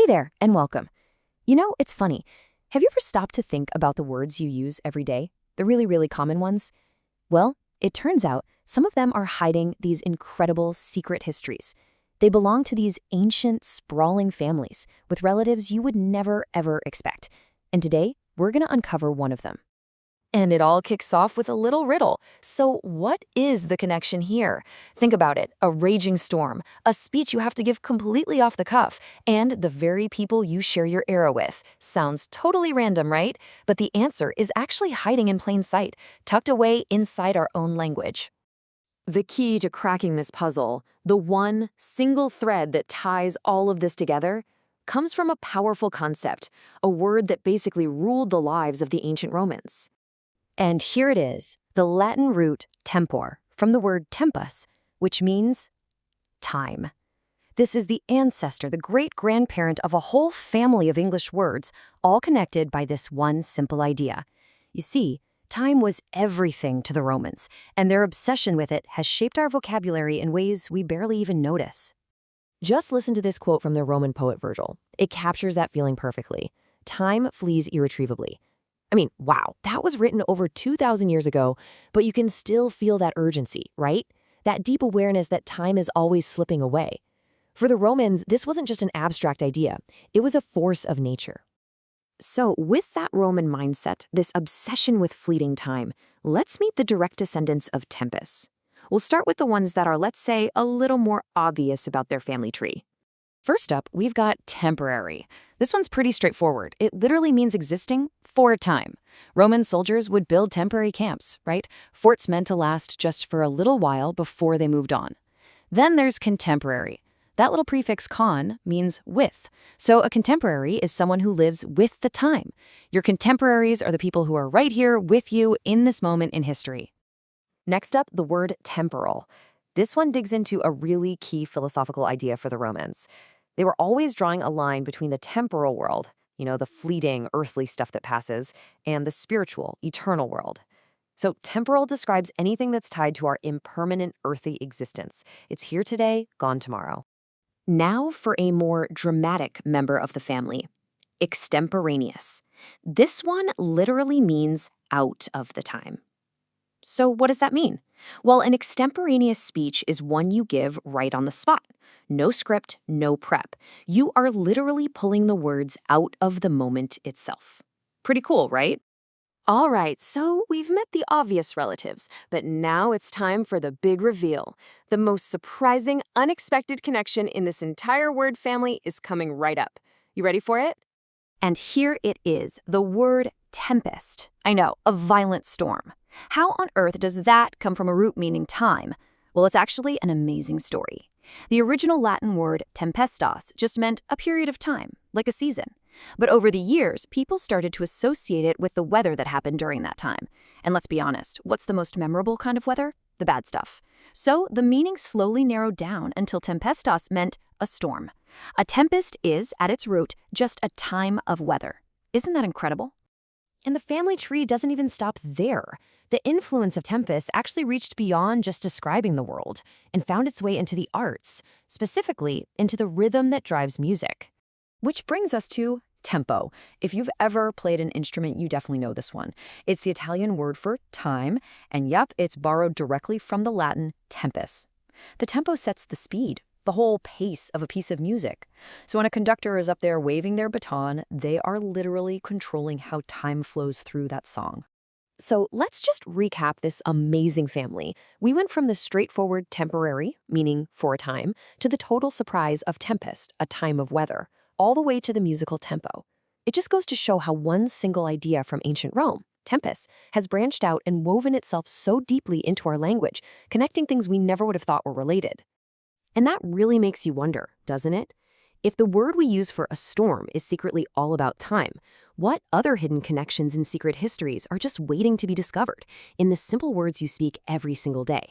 there, and welcome. You know, it's funny. Have you ever stopped to think about the words you use every day? The really common ones? Well, it turns out some of them are hiding these incredible secret histories. They belong to these ancient, sprawling families with relatives you would never, ever expect. And today, we're going to uncover one of them. And it all kicks off with a little riddle. So what is the connection here? Think about it. A raging storm, a speech you have to give completely off the cuff, and the very people you share your era with. Sounds totally random, right? But the answer is actually hiding in plain sight, tucked away inside our own language. The key to cracking this puzzle, the one single thread that ties all of this together, comes from a powerful concept, a word that basically ruled the lives of the ancient Romans. And here it is, the Latin root tempor, from the word tempus, which means time. This is the ancestor, the great-grandparent of a whole family of English words, all connected by this one simple idea. You see, time was everything to the Romans, and their obsession with it has shaped our vocabulary in ways we barely even notice. Just listen to this quote from the Roman poet Virgil. It captures that feeling perfectly. Time flees irretrievably. I mean, wow, that was written over 2,000 years ago, but you can still feel that urgency, right? That deep awareness that time is always slipping away. For the Romans, this wasn't just an abstract idea. It was a force of nature. So with that Roman mindset, this obsession with fleeting time, let's meet the direct descendants of Tempus. We'll start with the ones that are, let's say, a little more obvious about their family tree. First up, we've got temporary. This one's pretty straightforward. It literally means existing for a time. Roman soldiers would build temporary camps, right? Forts meant to last just for a little while before they moved on. Then there's contemporary. That little prefix con means with. So a contemporary is someone who lives with the time. Your contemporaries are the people who are right here with you in this moment in history. Next up, the word temporal. This one digs into a really key philosophical idea for the Romans. They were always drawing a line between the temporal world, the fleeting, earthly stuff that passes, and the spiritual, eternal world. So temporal describes anything that's tied to our impermanent earthly existence. It's here today, gone tomorrow. Now for a more dramatic member of the family, extemporaneous. This one literally means out of the time. So what does that mean? Well, an extemporaneous speech is one you give right on the spot. No script, no prep. You are literally pulling the words out of the moment itself. Pretty cool, right? All right, so we've met the obvious relatives, but now it's time for the big reveal. The most surprising, unexpected connection in this entire word family is coming right up. You ready for it? And here it is, the word tempest. I know, a violent storm. How on earth does that come from a root meaning time? Well, it's actually an amazing story. The original Latin word tempestas just meant a period of time, like a season. But over the years, people started to associate it with the weather that happened during that time. And let's be honest, what's the most memorable kind of weather? The bad stuff. So the meaning slowly narrowed down until tempestas meant a storm. A tempest is, at its root, just a time of weather. Isn't that incredible? And the family tree doesn't even stop there. The influence of tempest actually reached beyond just describing the world and found its way into the arts, specifically into the rhythm that drives music. Which brings us to tempo. If you've ever played an instrument, you definitely know this one. It's the Italian word for time, and yep, it's borrowed directly from the Latin tempus. The tempo sets the speed, the whole pace of a piece of music. So when a conductor is up there waving their baton, they are literally controlling how time flows through that song. So let's just recap this amazing family. We went from the straightforward temporary, meaning for a time, to the total surprise of tempest, a time of weather, all the way to the musical tempo. It just goes to show how one single idea from ancient Rome, tempus, has branched out and woven itself so deeply into our language, connecting things we never would have thought were related. And that really makes you wonder, doesn't it? If the word we use for a storm is secretly all about time, what other hidden connections and secret histories are just waiting to be discovered in the simple words you speak every single day?